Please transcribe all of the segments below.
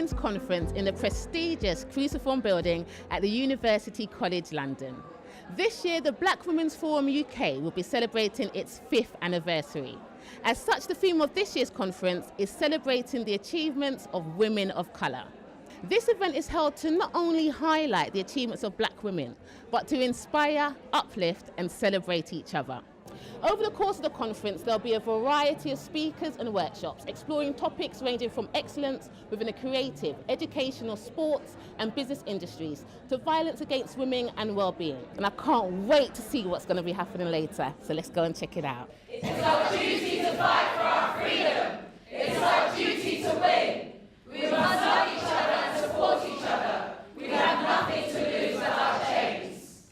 Women's Conference in the prestigious Cruciform building at the University College London. This year, the Black Women's Forum UK will be celebrating its 5th anniversary. As such, the theme of this year's conference is celebrating the achievements of women of colour. This event is held to not only highlight the achievements of black women, but to inspire, uplift and celebrate each other. Over the course of the conference, there'll be a variety of speakers and workshops exploring topics ranging from excellence within the creative, educational, sports and business industries to violence against women and well-being. And I can't wait to see what's going to be happening later, so let's go and check it out. It's our duty to fight for our freedom. It's our duty to win. We must love each other and support each other. We have nothing to lose but our chains.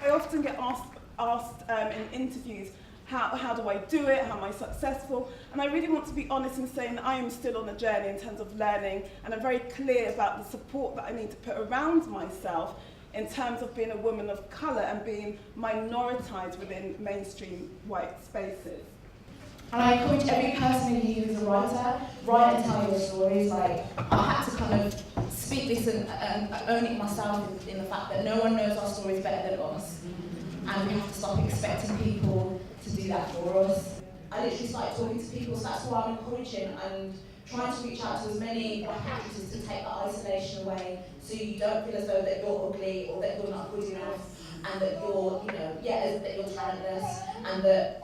I often get asked in interviews, how do I do it, how am I successful? And I really want to be honest in saying that I am still on a journey in terms of learning, and I'm very clear about the support that I need to put around myself in terms of being a woman of colour and being minoritised within mainstream white spaces. And I encourage every person in here who's a writer, write and tell your stories. Like, I had to kind of speak this and own it myself in the fact that no one knows our stories better than us. And we have to stop expecting people to do that for us. I literally started talking to people, so that's why I'm encouraging and trying to reach out to as many black actresses to take that isolation away, so you don't feel as though that you're ugly or that you're not good enough, and that you're, that you're talentless, and that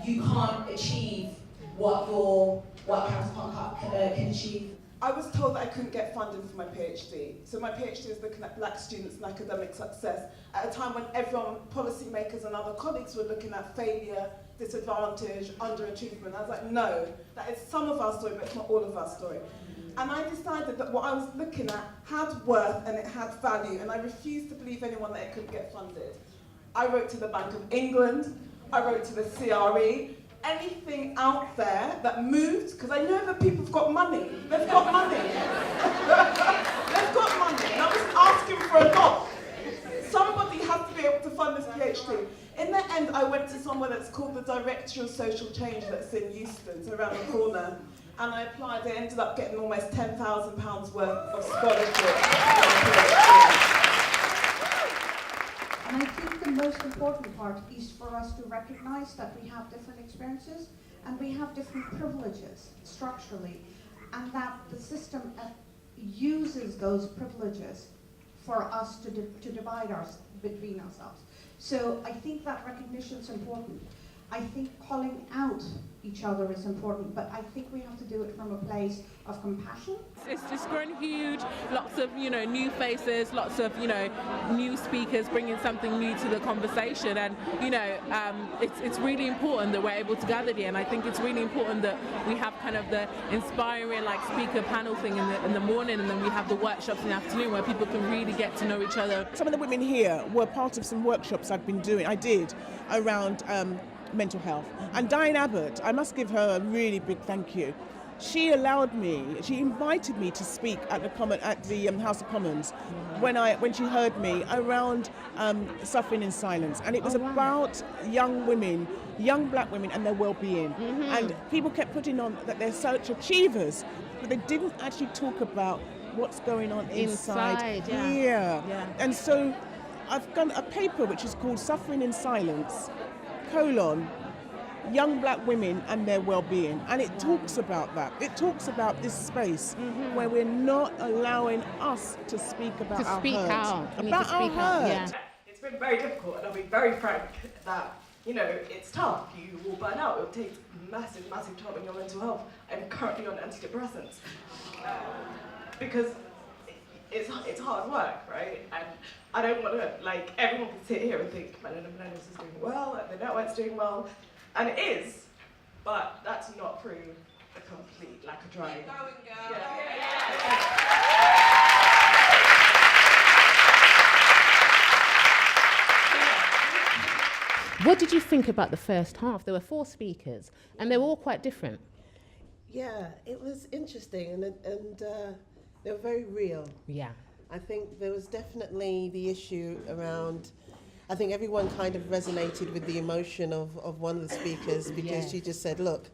you can't achieve what your white counterpart can achieve. I was told that I couldn't get funding for my PhD. So my PhD is looking at black students and academic success at a time when everyone, policymakers and other colleagues were looking at failure, disadvantage, underachievement. I was like, no, that is some of our story, but it's not all of our story. And I decided that what I was looking at had worth and it had value, and I refused to believe anyone that it couldn't get funded. I wrote to the Bank of England, I wrote to the CRE, anything out there that moved, because I know that people have got money. They've got money. They've got money, and I wasn't asking for a lot. Somebody has to be able to fund this PhD. In the end, I went to somewhere that's called the Director of Social Change that's in Euston, so around the corner. And I applied, I ended up getting almost £10,000 worth of scholarship. And I think the most important part is for us to recognize that we have different experiences and we have different privileges structurally, and that the system uses those privileges for us to divide between ourselves. So I think that recognition is important. I think calling out each other is important, but I think we have to do it from a place of compassion. It's just grown huge, lots of, new faces, lots of, new speakers bringing something new to the conversation, and, it's really important that we're able to gather here, and I think it's really important that we have kind of the inspiring, speaker panel thing in the morning, and then we have the workshops in the afternoon where people can really get to know each other. Some of the women here were part of some workshops I did around mental health. And Diane Abbott, I must give her a really big thank you. She invited me to speak at the House of Commons when she heard me around suffering in silence. And it was about young women, young black women and their well-being. Mm-hmm. And people kept putting on that they're such achievers, but they didn't actually talk about what's going on inside here. Yeah. And so I've done a paper which is called Suffering in Silence, young black women and their well-being, and it talks about that. It talks about this space where we're not allowing us to speak about our hurt. About our hurt. Yeah. It's been very difficult, and I'll be very frank that it's tough. You will burn out. It will take massive toll on your mental health. I'm currently on antidepressants because it's hard work, right? And I don't want to, everyone can sit here and think Melanie Menendez is doing well, and the network's doing well, and it is, but that's not through a complete lack of drive. Keep going, girl. What did you think about the first half? There were 4 speakers, and they were all quite different. Yeah, it was interesting, and they were very real. Yeah. I think there was definitely the issue around, I think everyone kind of resonated with the emotion of one of the speakers, because she just said, look,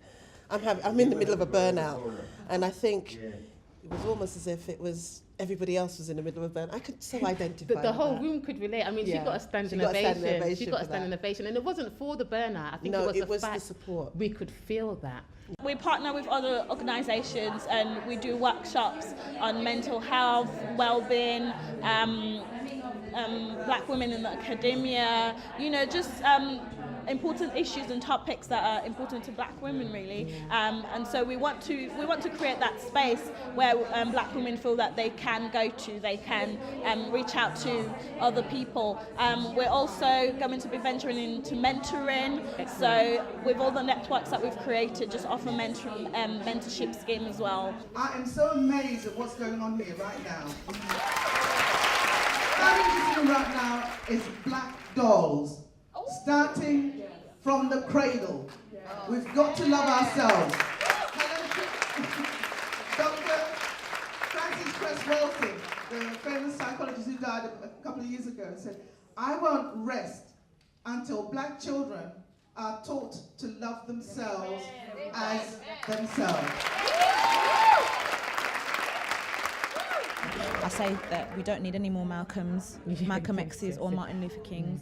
I'm in the middle of a burnout, and I think it was almost as if it was everybody else was in the middle of a burnout. I could so identify. The whole with that. room could relate. I mean, she Yeah. got a standing She got a ovation. standing ovation She got a for standing that. ovation, and it wasn't for the burnout. I think No, it was the fact support. we could feel that. We partner with other organisations and we do workshops on mental health, well-being, black women in the academia, just important issues and topics that are important to black women, really. And so we want to create that space where black women feel that they can go to, they can reach out to other people. We're also going to be venturing into mentoring. So with all the networks that we've created, just offer mentorship scheme as well. I am so amazed at what's going on here right now. Standing in this room right now is black dolls, starting from the cradle. We've got to love ourselves. Dr. Francis Cress Walton, the famous psychologist who died a couple of years ago, said, "I won't rest until black children are taught to love themselves as themselves." I say that we don't need any more Malcolms, Malcolm X's or Martin Luther Kings,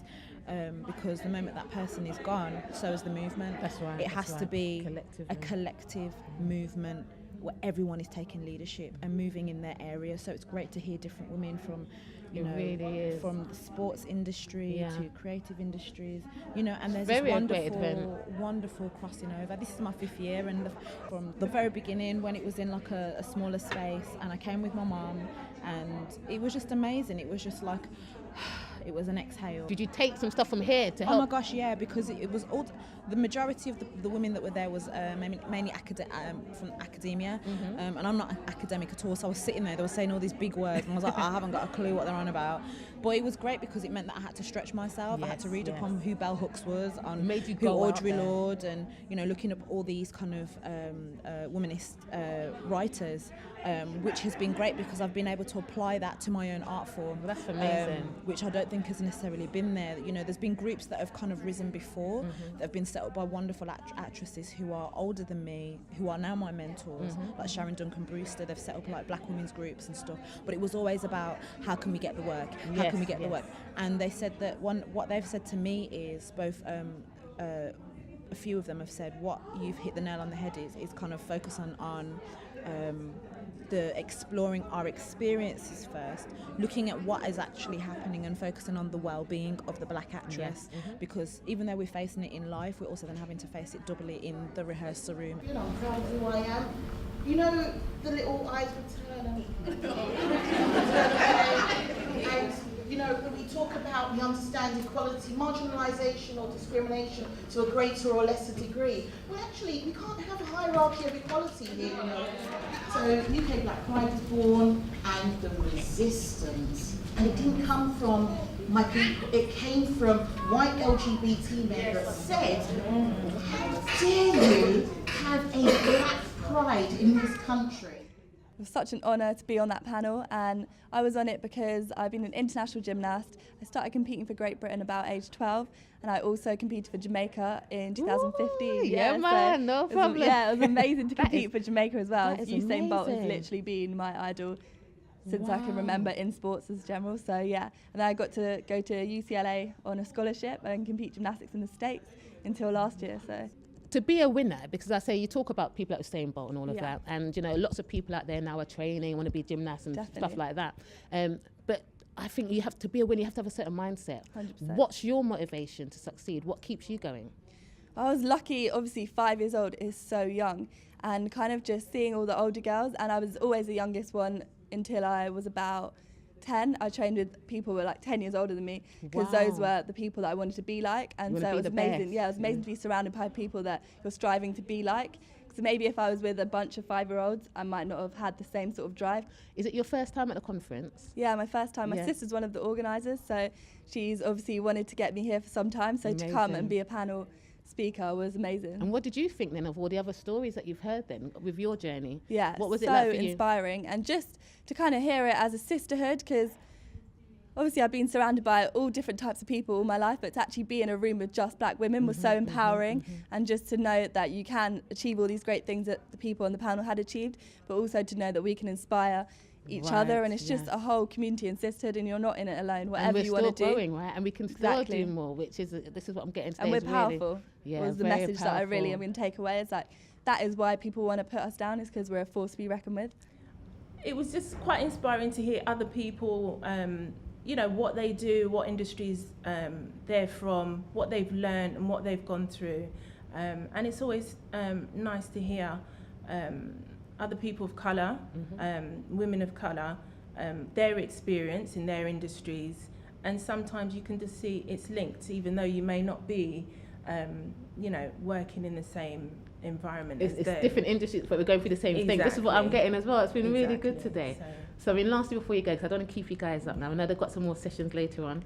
because the moment that person is gone, so is the movement. That's right. It has to be Collectively. a collective movement where everyone is taking leadership and moving in their area. So it's great to hear different women from, really is. from the sports industry to creative industries, and there's Very this great event. wonderful crossing over. This is my 5th year, and from the very beginning, when it was in like a smaller space, and I came with my mum, and it was just amazing. It was just like, it was an exhale. Did you take some stuff from here to help? Oh my gosh, yeah, because it was all the majority of the women that were there was mainly from academia, and I'm not academic at all. So I was sitting there, they were saying all these big words, and I was like, I haven't got a clue what they're on about. But it was great because it meant that I had to stretch myself. I had to read upon who Bell Hooks was, on Made you who go out Audre there. Lorde, and looking up all these kind of womanist writers, which has been great because I've been able to apply that to my own art form. Well, that's amazing. Which I don't think has necessarily been there. There's been groups that have kind of risen before, that have been set up by wonderful actresses who are older than me, who are now my mentors, like Sharon Duncan Brewster. They've set up like black women's groups and stuff. But it was always about how can we get the work? How can we get the work? And they said that what they've said to me is both. A few of them have said what you've hit the nail on the head is kind of focus on the exploring our experiences first, looking at what is actually happening and focusing on the well-being of the black actress, because even though we're facing it in life, we're also then having to face it doubly in the rehearsal room. I'm proud of who I am. The little eyes would turn and when we talk about we understand equality, marginalisation or discrimination to a greater or lesser degree. Well, actually, we can't have a hierarchy of equality here, So UK Black Pride was born, and the resistance, and it didn't come from my people, it came from white LGBT men that said, how dare you have a black pride in this country? It was such an honour to be on that panel, and I was on it because I've been an international gymnast. I started competing for Great Britain about age 12, and I also competed for Jamaica in 2015. Ooh, yeah, man, no problem. It was amazing to compete for Jamaica as well. That is Usain Bolt has amazing. literally been my idol since I can remember in sports as general. So yeah, and then I got to go to UCLA on a scholarship and compete gymnastics in the States until last year. So. To be a winner, because I say you talk about people like Usain Bolt and all of Yeah. that, and lots of people out there now are training, want to be gymnasts and stuff Definitely. like that. But I think you have to be a winner. You have to have a certain mindset. 100%. What's your motivation to succeed? What keeps you going? I was lucky, obviously 5 years old is so young, and kind of just seeing all the older girls, and I was always the youngest one until I was about 10. I trained with people who were like 10 years older than me, because those were the people that I wanted to be like, and so it was amazing. Yeah, it was amazing to be surrounded by people that you're striving to be like. So maybe if I was with a bunch of 5-year-olds, I might not have had the same sort of drive. Is it your first time at the conference? Yeah, my first time. My Yeah. sister's one of the organisers, so she's obviously wanted to get me here for some time. So to come and be a panel speaker was amazing. And what did you think then of all the other stories that you've heard then with your journey? Yeah, what was it so like for you? inspiring, and just to kind of hear it as a sisterhood, because obviously I've been surrounded by all different types of people all my life, but to actually be in a room with just black women was so empowering, and just to know that you can achieve all these great things that the people on the panel had achieved, but also to know that we can inspire each other, and it's just a whole community and sisterhood, and you're not in it alone, whatever you want to do. And we're still growing, right? And we can still do more, which is, this is what I'm getting today. And we're powerful. Yeah, was the message that I really am going to take away, is like, that is why people want to put us down, is because we're a force to be reckoned with. It was just quite inspiring to hear other people, you know, what they do, what industries they're from, what they've learned and what they've gone through. And it's always nice to hear other people of colour, women of colour, their experience in their industries. And sometimes you can just see it's linked, even though you may not be, you know, working in the same environment. It's different industries, but we're going through the same thing. This is what I'm getting as well. It's been really good today. So I mean, lastly before you go, because I don't want to keep you guys up now. I know they've got some more sessions later on.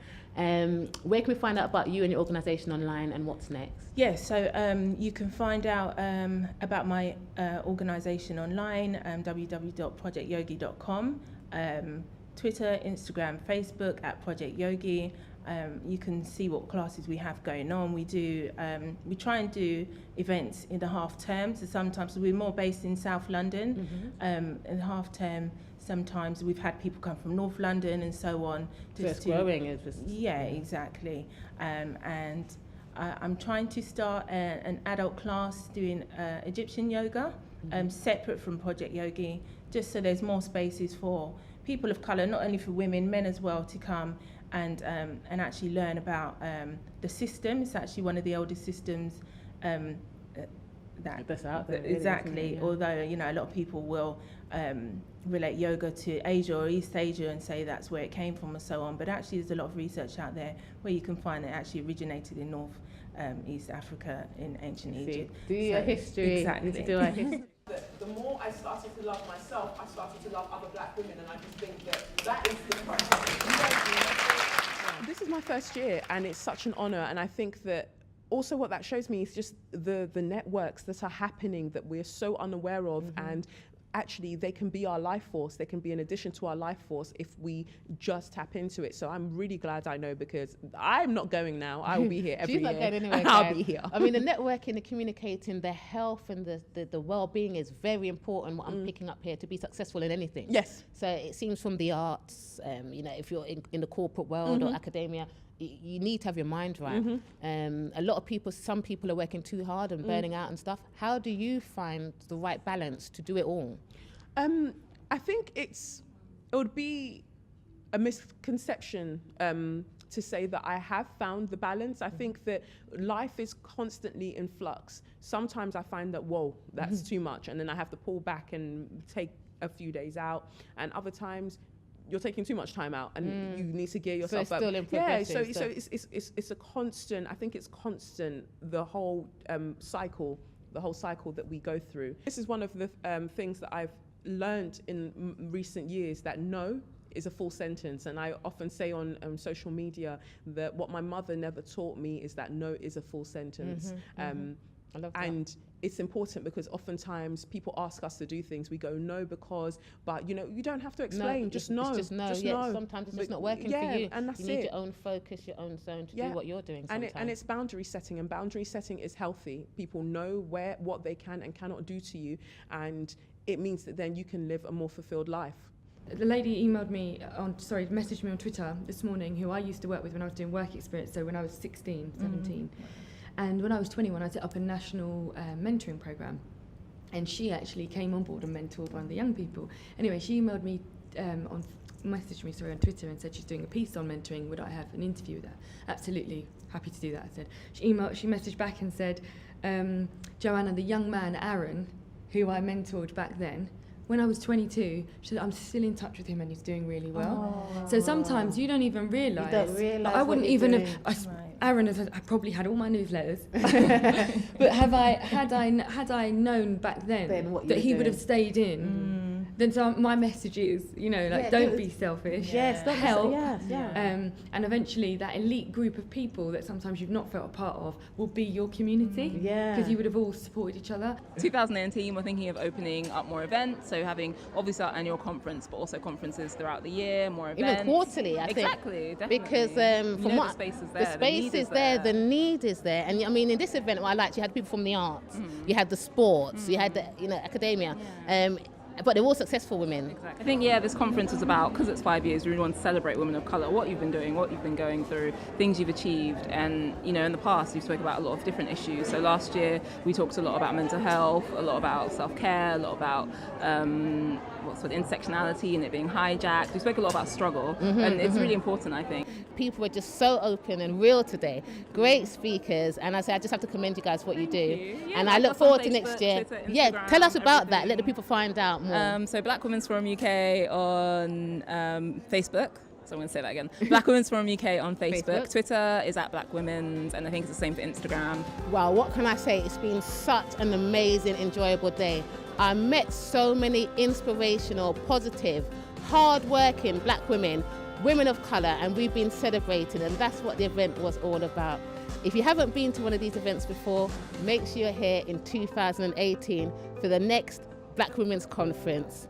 Where can we find out about you and your organisation online, and what's next? Yeah, so you can find out about my organisation online, www.projectyogi.com, Twitter, Instagram, Facebook at Project Yogi. You can see what classes we have going on. We try and do events in the half term, so sometimes we're more based in South London. In the half term, sometimes we've had people come from North London and so on. So it's growing. Yeah, exactly. And I'm trying to start an adult class doing Egyptian yoga, separate from Project Yogi, just so there's more spaces for people of colour, not only for women, men as well, to come and actually learn about the system. It's actually one of the oldest systems that's out there. Exactly. Although, you know, a lot of people will relate yoga to Asia or East Asia and say that's where it came from and so on. But actually, there's a lot of research out there where you can find it actually originated in North East Africa in ancient Egypt. Do your history. Exactly. We need to do our history. The more I started to love myself, I started to love other black women, and I just think that is the process. This is my first year, and it's such an honour, and I think that also what that shows me is just the networks that are happening that we're so unaware of, and actually they can be our life force. They can be an addition to our life force if we just tap into it. So I'm really glad I know, because I'm not going now. I will be here every year. She's not going anywhere, I'll be here. I mean, the networking, the communicating, the health and the well-being is very important, what I'm picking up here, to be successful in anything. Yes. So it seems from the arts, you know, if you're in the corporate world or academia, you need to have your mind right. A lot of people, some people are working too hard and burning out and stuff. How do you find the right balance to do it all? I think it would be a misconception to say that I have found the balance. I think that life is constantly in flux. Sometimes I find that, whoa, that's too much, and then I have to pull back and take a few days out, and other times you're taking too much time out and you need to gear yourself up. Still in progression. So it's a constant, I think it's constant, the whole cycle that we go through. This is one of the things that I've learned in recent years, that no is a full sentence, and I often say on social media that what my mother never taught me is that no is a full sentence. I love that. And it's important because oftentimes people ask us to do things, we go no because, but you know, you don't have to explain, just know. It's just no. Just yeah, know. Sometimes it's just not working for you. And that's you need your own focus, your own zone to do what you're doing sometimes. And it's boundary setting, and boundary setting is healthy. People know what they can and cannot do to you, and it means that then you can live a more fulfilled life. The lady messaged me on Twitter this morning, who I used to work with when I was doing work experience, so when I was 16, 17. And when I was 21, I set up a national mentoring program. And she actually came on board and mentored one of the young people. Anyway, she emailed me, messaged me on Twitter and said she's doing a piece on mentoring. Would I have an interview with her? Absolutely, happy to do that, I said. She messaged back and said, Joanna, the young man, Aaron, who I mentored back then, when I was 22, she said, I'm still in touch with him and he's doing really well. So sometimes you don't even realise. You don't realise like, I wouldn't even have, Aaron has probably had all my newsletters. But had I known back then that he would have stayed in then so my message is, you know, like, don't be selfish. Yes, don't help. And eventually that elite group of people that sometimes you've not felt a part of will be your community. Because you would have all supported each other. 2019, we're thinking of opening up more events, so having obviously our annual conference, but also conferences throughout the year, more events. Even quarterly, I think. Exactly, definitely. Because from what the space is there, the need is there. And I mean, in this event, what I liked, you had people from the arts, you had the sports, you had the, you know, academia. But they're all successful women. Exactly. I think, this conference is about, because it's 5 years, we really want to celebrate women of colour, what you've been doing, what you've been going through, things you've achieved. And, you know, in the past, you spoke about a lot of different issues. So last year, we talked a lot about mental health, a lot about self-care, a lot about intersectionality and it being hijacked. We spoke a lot about struggle, and it's really important, I think. People are just so open and real today. Great speakers, and I just have to commend you guys for what you do. And I look forward to next year. Twitter, Instagram, tell us about that. Let the people find out more. So Black Women's Forum UK on Facebook. So I'm going to say that again. Black Women's Forum UK on Facebook. Twitter is at Black Women's, and I think it's the same for Instagram. Wow, what can I say? It's been such an amazing, enjoyable day. I met so many inspirational, positive, hard-working Black women, women of colour, and we've been celebrating, and that's what the event was all about. If you haven't been to one of these events before, make sure you're here in 2018 for the next Black Women's Conference.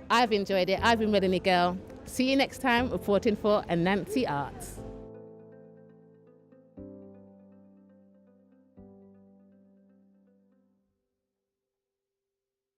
I've enjoyed it. I've been Melanie Girl. See you next time, reporting for Anansi Arts.